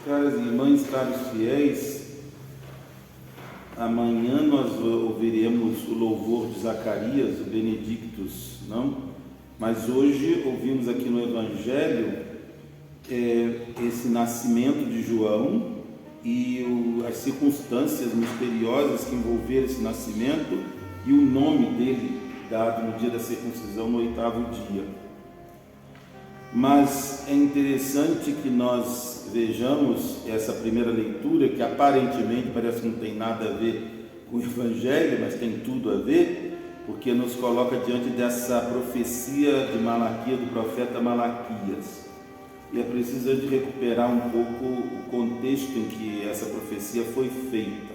Caras irmãs, caros fiéis, amanhã nós ouviremos o louvor de Zacarias, o Benedictus, não? Mas hoje ouvimos aqui no Evangelho esse nascimento de João e as circunstâncias misteriosas que envolveram esse nascimento e o nome dele dado no dia da circuncisão, no 8º dia. Mas é interessante que nós vejamos essa primeira leitura, que aparentemente parece que não tem nada a ver com o Evangelho, mas tem tudo a ver, porque nos coloca diante dessa profecia de Malaquias, do profeta Malaquias. E é preciso de recuperar um pouco o contexto em que essa profecia foi feita.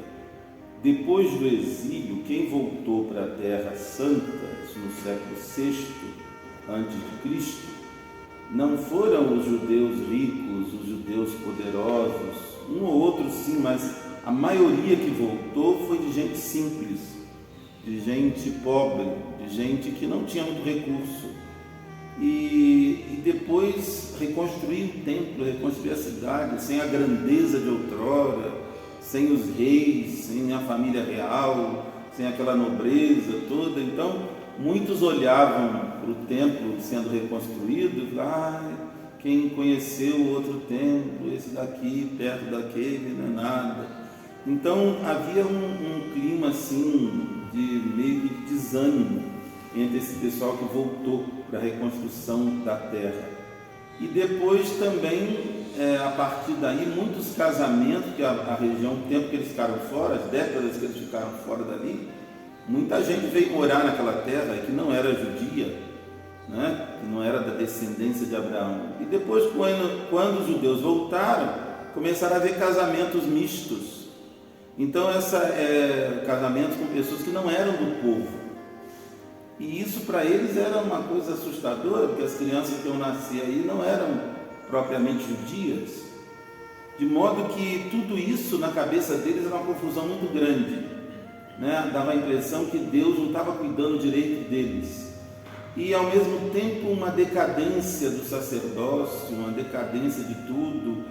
Depois do exílio, quem voltou para a Terra Santa, isso no século VI a.C., não foram os judeus ricos, os judeus poderosos, um ou outro sim, mas a maioria que voltou foi de gente simples, de gente pobre, de gente que não tinha muito recurso. E depois reconstruir o templo, reconstruir a cidade, sem a grandeza de outrora, sem os reis, sem a família real, sem aquela nobreza toda. Então, muitos olhavam para o templo sendo reconstruído e falavam: quem conheceu o outro templo, esse daqui, perto daquele, não é nada. Então, havia um clima assim, de meio de desânimo entre esse pessoal que voltou para a reconstrução da terra. E depois também, a partir daí, muitos casamentos, que a região, o tempo que eles ficaram fora, as décadas que eles ficaram fora dali, muita gente veio morar naquela terra que não era judia, né? Que não era da descendência de Abraão. E depois, quando os judeus voltaram, começaram a haver casamentos mistos. Então, casamentos com pessoas que não eram do povo. E isso para eles era uma coisa assustadora, porque as crianças que eu nasci aí não eram propriamente judias. De modo que tudo isso na cabeça deles era uma confusão muito grande. Né? Dava a impressão que Deus não estava cuidando direito deles. E ao mesmo tempo uma decadência do sacerdócio, uma decadência de tudo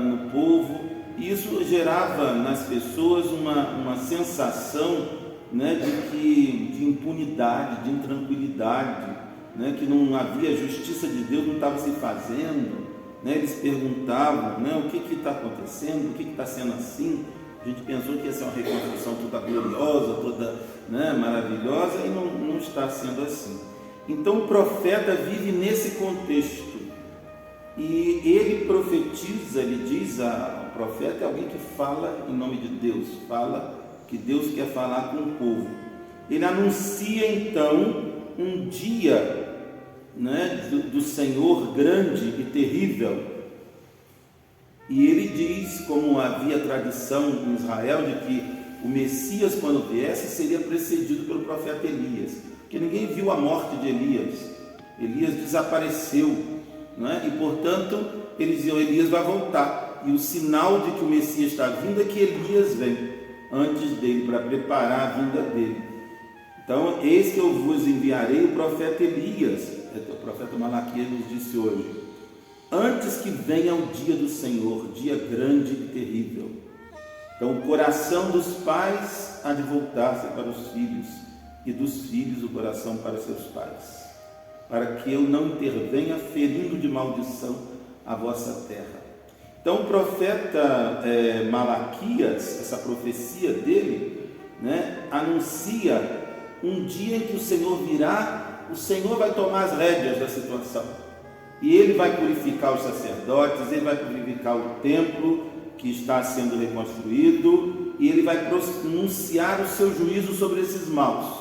no povo. E isso gerava nas pessoas uma sensação, né, de impunidade, de intranquilidade, né, que não havia justiça de Deus, não estava se fazendo. Né? Eles perguntavam, né, o que está acontecendo, o que está sendo assim. A gente pensou que ia ser uma reconstrução toda gloriosa, toda, né, maravilhosa, e não está sendo assim. Então o profeta vive nesse contexto, e ele profetiza, ele diz, o profeta é alguém que fala em nome de Deus, fala que Deus quer falar com o povo. Ele anuncia então um dia, né, do Senhor grande e terrível. E ele diz, como havia tradição em Israel, de que o Messias, quando viesse, seria precedido pelo profeta Elias, porque ninguém viu a morte de Elias. Elias desapareceu, né? E portanto eles diziam: Elias vai voltar, e o sinal de que o Messias está vindo é que Elias vem antes dele, para preparar a vinda dele. Então, eis que eu vos enviarei o profeta Elias, o profeta Malaquias nos disse hoje, antes que venha o dia do Senhor, dia grande e terrível. Então, o coração dos pais há de voltar-se para os filhos, e dos filhos o coração para seus pais, para que eu não intervenha ferindo de maldição a vossa terra. Então o profeta Malaquias, essa profecia dele, né, anuncia um dia em que o Senhor virá, o Senhor vai tomar as rédeas da situação, e ele vai purificar os sacerdotes, ele vai purificar o templo que está sendo reconstruído, e ele vai pronunciar o seu juízo sobre esses maus,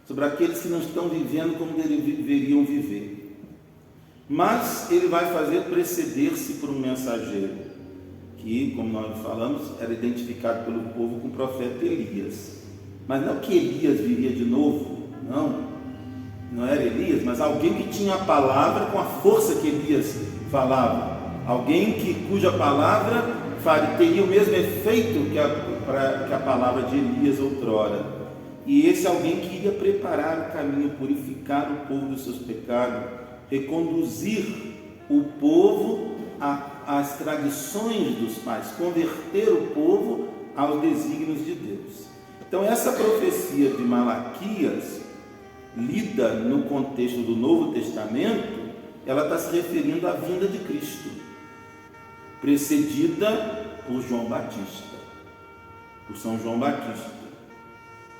sobre aqueles que não estão vivendo como deveriam viver. Mas ele vai fazer preceder-se por um mensageiro, que, como nós falamos, era identificado pelo povo com o profeta Elias. Mas não que Elias viria de novo, não era Elias, mas alguém que tinha a palavra com a força que Elias falava, alguém cuja palavra teria o mesmo efeito que a palavra de Elias outrora. E esse alguém que iria preparar o caminho, purificar o povo dos seus pecados, reconduzir o povo à às tradições dos pais, converter o povo aos desígnios de Deus. Então essa profecia de Malaquias, lida no contexto do Novo Testamento, ela está se referindo à vinda de Cristo, precedida por João Batista, por São João Batista,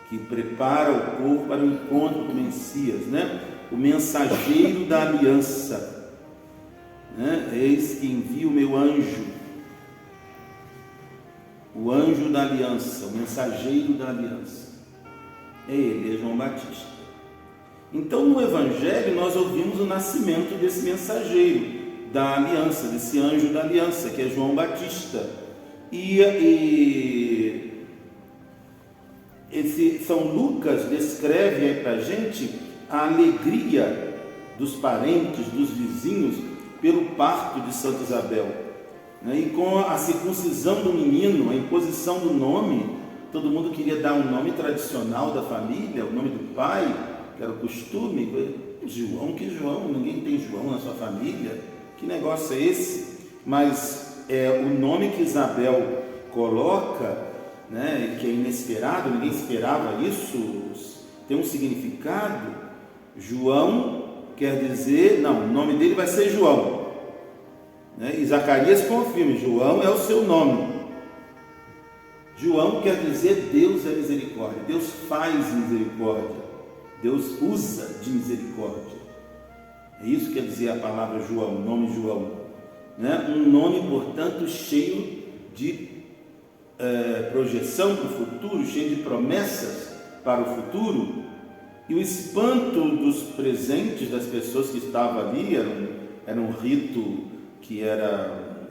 que prepara o povo para o encontro do Messias, né? O mensageiro da aliança, né? Eis que envia o meu anjo, o anjo da aliança, o mensageiro da aliança. Ele é João Batista. Então no Evangelho nós ouvimos o nascimento desse mensageiro da aliança, desse anjo da aliança, que é João Batista. São Lucas descreve aí para a gente a alegria dos parentes, dos vizinhos, pelo parto de Santa Isabel, né? E com a circuncisão do menino, a imposição do nome, todo mundo queria dar um nome tradicional da família, o nome do pai, que era o costume. João, que João? Ninguém tem João na sua família, que negócio é esse? Mas o nome que Isabel coloca, né, que é inesperado, ninguém esperava isso, tem um significado. João quer dizer, não, o nome dele vai ser João, né? E Zacarias confirma, João é o seu nome. João quer dizer Deus é misericórdia, Deus faz misericórdia, Deus usa de misericórdia. É isso que quer dizer a palavra João, o nome João, né? Um nome, portanto, cheio de projeção para o futuro, cheio de promessas para o futuro. E o espanto dos presentes, das pessoas que estavam ali, era um rito que era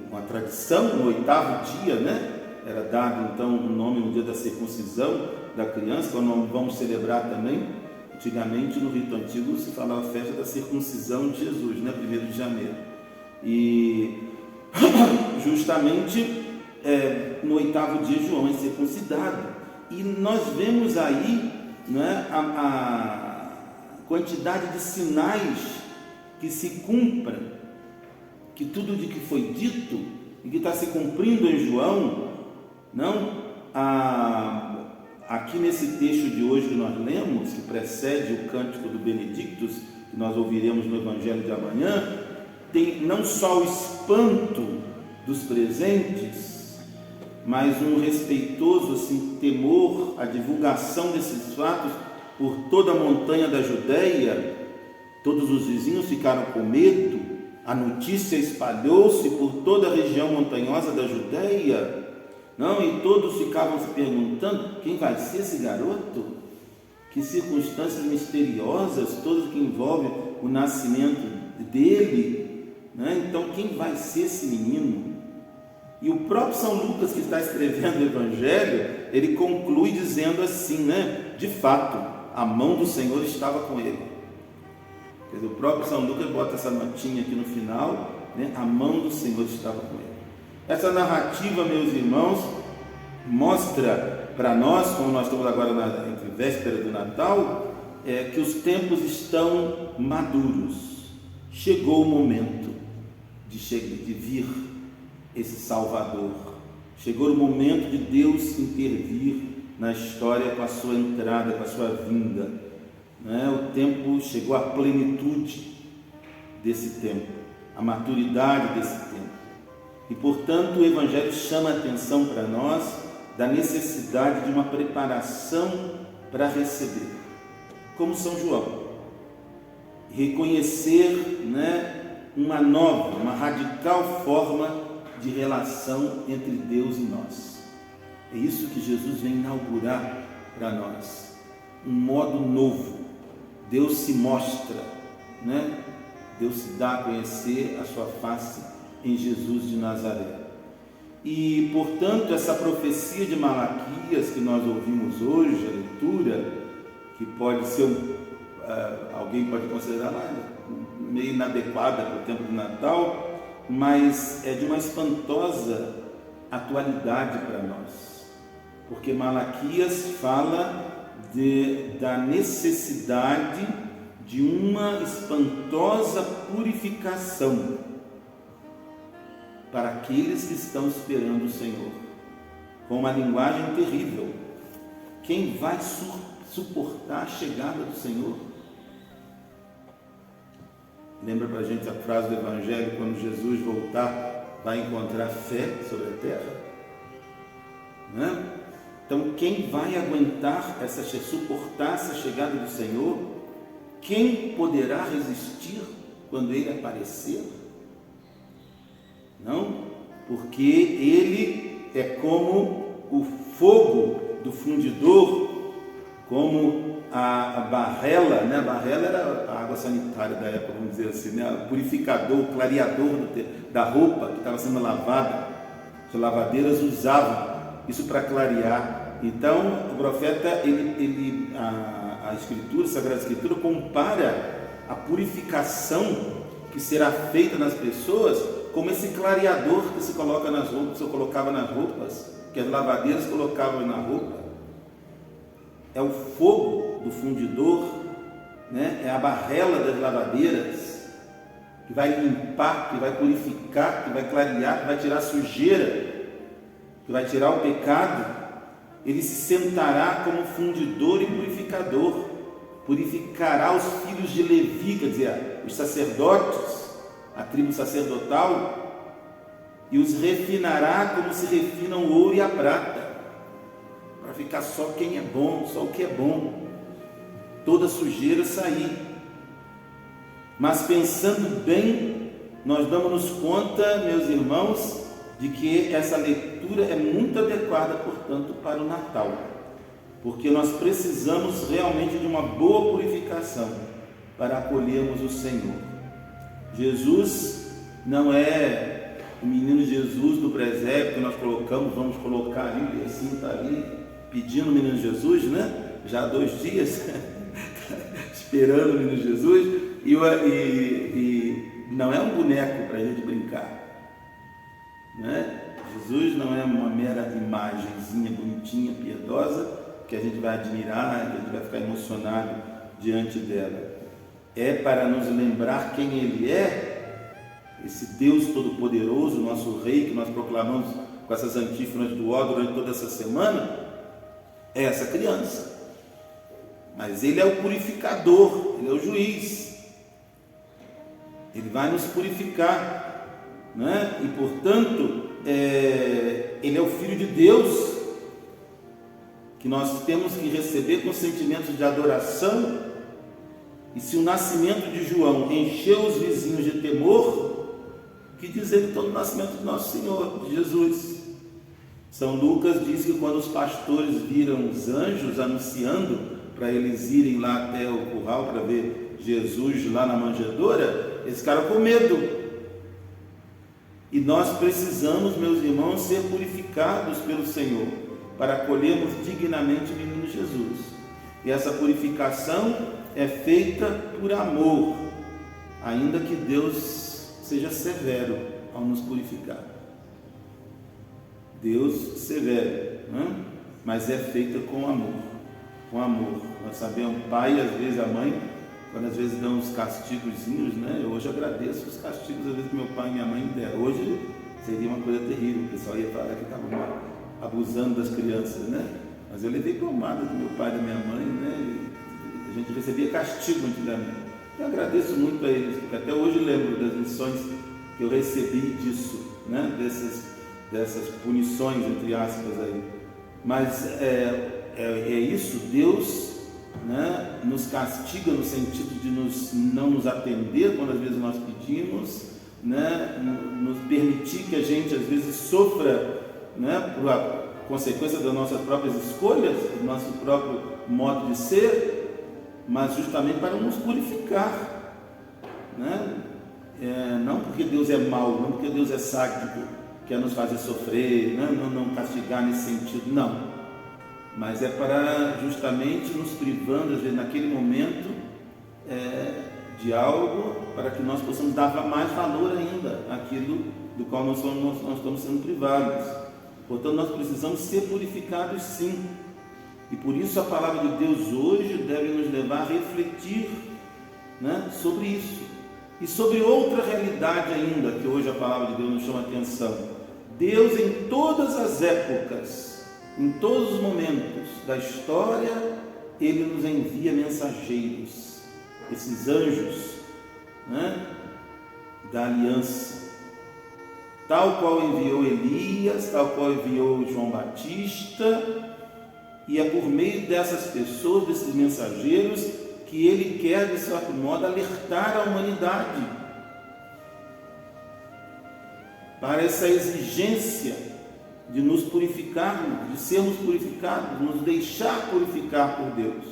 uma tradição. No 8º dia, né? Era dado então o nome no dia da circuncisão da criança, que nós vamos celebrar também. Antigamente, no rito antigo, se falava a festa da circuncisão de Jesus, né? 1º de janeiro. E justamente no 8º dia João é circuncidado. E nós vemos aí, né, a quantidade de sinais que se cumprem, que tudo de que foi dito e que está se cumprindo em João, não? Aqui nesse texto de hoje que nós lemos, que precede o cântico do Benedictus, que nós ouviremos no Evangelho de amanhã, tem não só o espanto dos presentes, mas um respeitoso assim, temor à divulgação desses fatos por toda a montanha da Judéia. Todos os vizinhos ficaram com medo, a notícia espalhou-se por toda a região montanhosa da Judéia, não? E todos ficavam se perguntando, quem vai ser esse garoto? Que circunstâncias misteriosas, todas que envolvem o nascimento dele, né? Então quem vai ser esse menino? E o próprio São Lucas, que está escrevendo o Evangelho, ele conclui dizendo assim, né? De fato, a mão do Senhor estava com ele. Quer dizer, o próprio São Lucas bota essa notinha aqui no final, né? A mão do Senhor estava com ele. Essa narrativa, meus irmãos, mostra para nós, como nós estamos agora entre véspera do Natal, que os tempos estão maduros. Chegou o momento de vir esse Salvador. Chegou o momento de Deus intervir na história com a sua entrada, com a sua vinda, né? O tempo chegou à plenitude desse tempo, a maturidade desse tempo. E portanto o Evangelho chama a atenção para nós da necessidade de uma preparação para receber, como São João, reconhecer, né, uma nova, uma radical forma de relação entre Deus e nós. É isso que Jesus vem inaugurar para nós, um modo novo. Deus se mostra, né? Deus se dá a conhecer a sua face em Jesus de Nazaré. E, portanto, essa profecia de Malaquias que nós ouvimos hoje, a leitura, que pode ser, alguém pode considerar meio inadequada para o tempo do Natal, mas é de uma espantosa atualidade para nós, porque Malaquias fala da necessidade de uma espantosa purificação, para aqueles que estão esperando o Senhor, com uma linguagem terrível. Quem vai suportar a chegada do Senhor? Lembra para a gente a frase do Evangelho: quando Jesus voltar, vai encontrar fé sobre a terra? Né? Então, quem vai aguentar suportar essa chegada do Senhor? Quem poderá resistir quando Ele aparecer? Não, porque Ele é como o fogo do fundidor, como a barrela, né? A barrela era a água sanitária da época, vamos dizer assim, né? O purificador, o clareador da roupa que estava sendo lavada. As lavadeiras usavam isso para clarear. Então, o profeta, a Escritura, a Sagrada Escritura, compara a purificação que será feita nas pessoas como esse clareador que se coloca nas roupas, ou colocava nas roupas, que as lavadeiras colocavam na roupa. É o fogo do fundidor, né? É a barrela das lavadeiras, que vai limpar, que vai purificar, que vai clarear, que vai tirar a sujeira, que vai tirar o pecado. Ele se sentará como fundidor e purificador, purificará os filhos de Levi, quer dizer, os sacerdotes, a tribo sacerdotal, e os refinará como se refinam o ouro e a prata, para ficar só quem é bom, só o que é bom, toda sujeira sair. Mas pensando bem, nós damos conta, meus irmãos, de que essa leitura é muito adequada, portanto, para o Natal, porque nós precisamos realmente de uma boa purificação para acolhermos o Senhor. Jesus não é o menino Jesus do presépio que nós colocamos, vamos colocar ali, e assim está ali, pedindo o menino Jesus, né? Já há 2 dias, esperando o menino Jesus, e não é um boneco para a gente brincar. Né? Jesus não é uma mera imagenzinha bonitinha, piedosa, que a gente vai admirar, que a gente vai ficar emocionado diante dela. É para nos lembrar quem Ele é, esse Deus Todo-Poderoso, nosso Rei, que nós proclamamos com essas antífonas do ó durante toda essa semana. É essa criança, mas Ele é o purificador, Ele é o juiz, Ele vai nos purificar, né? E portanto, Ele é o Filho de Deus, que nós temos que receber com sentimentos de adoração. E se o nascimento de João encheu os vizinhos de temor, que dizer então do nascimento de nosso Senhor, de Jesus? São Lucas diz que quando os pastores viram os anjos anunciando para eles irem lá até o curral para ver Jesus lá na manjedoura, eles ficaram com medo. E nós precisamos, meus irmãos, ser purificados pelo Senhor para acolhermos dignamente o menino Jesus. E essa purificação é feita por amor, ainda que Deus seja severo ao nos purificar. Deus severo, né? Mas é feita com amor, com amor. Nós sabemos, o pai, às vezes a mãe, quando às vezes dão uns castigozinhos, né? Eu hoje agradeço os castigos, às vezes que meu pai e minha mãe me deram. Hoje seria uma coisa terrível, o pessoal ia falar que estavam abusando das crianças, né? Mas eu levei pomada do meu pai e da minha mãe, né? A gente recebia castigo antigamente. Eu agradeço muito a eles, porque até hoje lembro das lições que eu recebi disso, né? Dessas punições, entre aspas, aí. Mas é isso, Deus, né, nos castiga no sentido de não nos atender quando às vezes nós pedimos, né, nos permitir que a gente às vezes sofra, né, por a consequência das nossas próprias escolhas, do nosso próprio modo de ser, mas justamente para nos purificar, né? Não porque Deus é mau, não porque Deus é sádico, quer nos fazer sofrer, né? Não castigar nesse sentido, não, mas é para justamente nos privando, às vezes naquele momento, de algo, para que nós possamos dar mais valor ainda àquilo do qual nós estamos sendo privados. Portanto, nós precisamos ser purificados, sim, e por isso a palavra de Deus hoje deve nos levar a refletir, né, sobre isso. E sobre outra realidade ainda, que hoje a palavra de Deus nos chama a atenção. Deus, em todas as épocas, em todos os momentos da história, Ele nos envia mensageiros, esses anjos, né, da aliança, tal qual enviou Elias, tal qual enviou João Batista, e é por meio dessas pessoas, desses mensageiros, que Ele quer, de certo modo, alertar a humanidade para essa exigência de nos purificarmos, de sermos purificados, nos deixar purificar por Deus.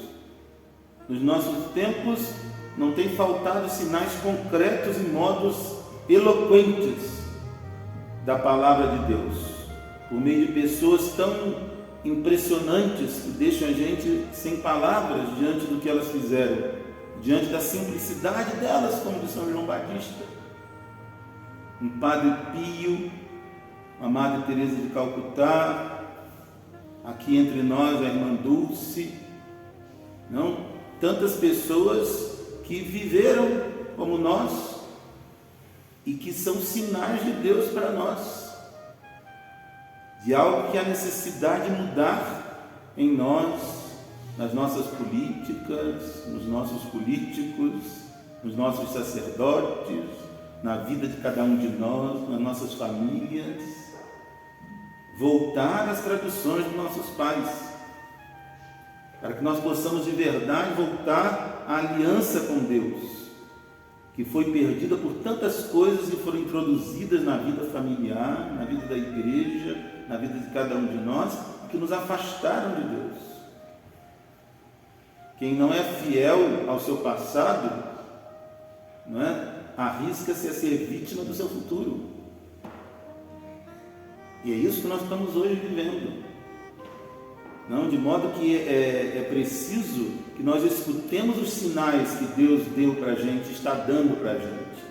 Nos nossos tempos não tem faltado sinais concretos e modos eloquentes da palavra de Deus, por meio de pessoas tão impressionantes que deixam a gente sem palavras diante do que elas fizeram, diante da simplicidade delas, como de São João Batista, um Padre Pio, a Madre Teresa de Calcutá, aqui entre nós a Irmã Dulce, não? Tantas pessoas que viveram como nós e que são sinais de Deus para nós, de algo que há necessidade de mudar em nós, nas nossas políticas, nos nossos políticos, nos nossos sacerdotes, na vida de cada um de nós, nas nossas famílias. Voltar às tradições dos nossos pais, para que nós possamos de verdade voltar à aliança com Deus, que foi perdida por tantas coisas que foram introduzidas na vida familiar, na vida da igreja, na vida de cada um de nós, que nos afastaram de Deus. Quem não é fiel ao seu passado, não é? Arrisca-se a ser vítima do seu futuro. E é isso que nós estamos hoje vivendo. Não, de modo que é preciso que nós escutemos os sinais que Deus deu para a gente, está dando para a gente.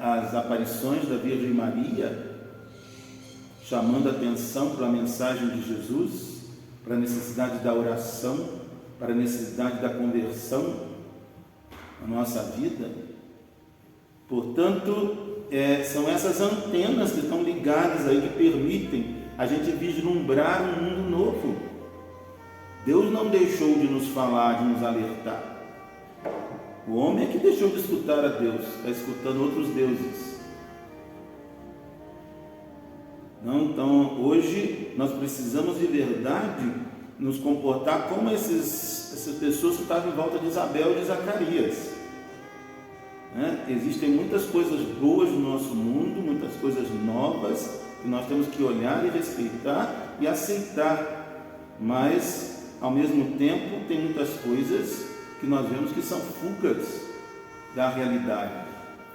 As aparições da Virgem Maria, chamando a atenção para a mensagem de Jesus, para a necessidade da oração, para a necessidade da conversão na nossa vida. Portanto, são essas antenas que estão ligadas aí, que permitem a gente vislumbrar um mundo novo. Deus não deixou de nos falar, de nos alertar. O homem é que deixou de escutar a Deus, está escutando outros deuses. Não, então, hoje nós precisamos de verdade nos comportar como essas pessoas que estavam em volta de Isabel e de Zacarias. Existem muitas coisas boas no nosso mundo, muitas coisas novas, que nós temos que olhar e respeitar e aceitar, mas ao mesmo tempo tem muitas coisas que nós vemos que são fugas da realidade,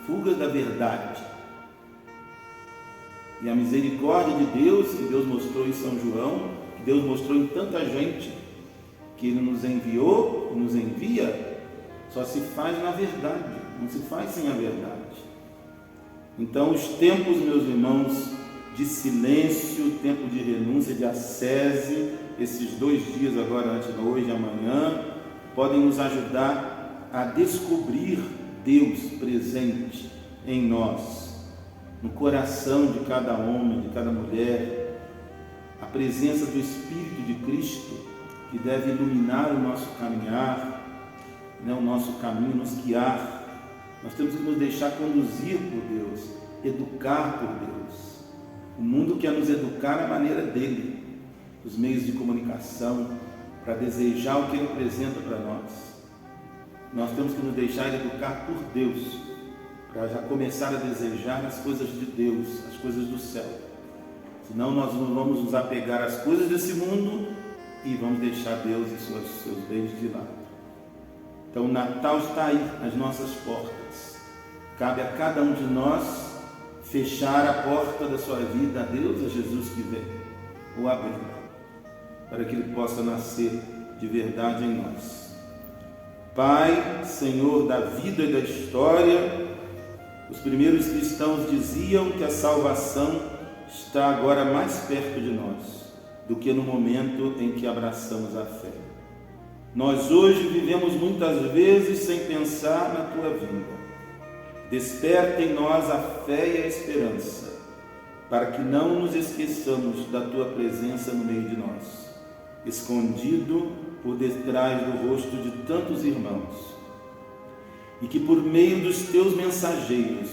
fugas da verdade. E a misericórdia de Deus, que Deus mostrou em São João, que Deus mostrou em tanta gente, que Ele nos enviou e nos envia, só se faz na verdade, não se faz sem a verdade. Então, os tempos, meus irmãos, de silêncio, tempo de renúncia, de ascese, esses 2 dias agora, antes de hoje e amanhã, podem nos ajudar a descobrir Deus presente em nós, no coração de cada homem, de cada mulher, a presença do Espírito de Cristo, que deve iluminar o nosso caminhar, o nosso caminho, nos guiar. Nós temos que nos deixar conduzir por Deus, educar por Deus. O mundo quer nos educar à maneira dele, os meios de comunicação, para desejar o que ele apresenta para nós. Nós temos que nos deixar educar por Deus, para já começar a desejar as coisas de Deus, as coisas do céu. Senão nós não vamos nos apegar às coisas desse mundo e vamos deixar Deus e seus bens de lado. Então o Natal está aí, nas nossas portas. Cabe a cada um de nós fechar a porta da sua vida a Deus, a Jesus que vem, ou abrir, para que Ele possa nascer de verdade em nós. Pai, Senhor da vida e da história, os primeiros cristãos diziam que a salvação está agora mais perto de nós do que no momento em que abraçamos a fé. Nós hoje vivemos muitas vezes sem pensar na tua vinda. Desperta em nós a fé e a esperança, para que não nos esqueçamos da tua presença no meio de nós, escondido por detrás do rosto de tantos irmãos, e que por meio dos teus mensageiros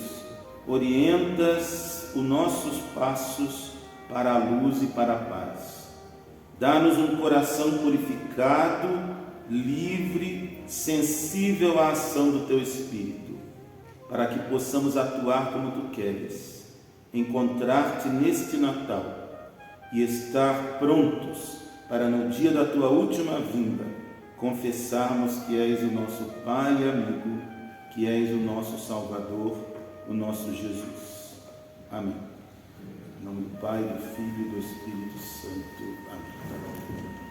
orientas os nossos passos para a luz e para a paz. Dá-nos um coração purificado, livre, sensível à ação do teu Espírito, para que possamos atuar como tu queres, encontrar-te neste Natal e estar prontos para no dia da tua última vinda confessarmos que és o nosso Pai e amigo, que és o nosso Salvador, o nosso Jesus. Amém. Em nome do Pai, do Filho e do Espírito Santo. Amém.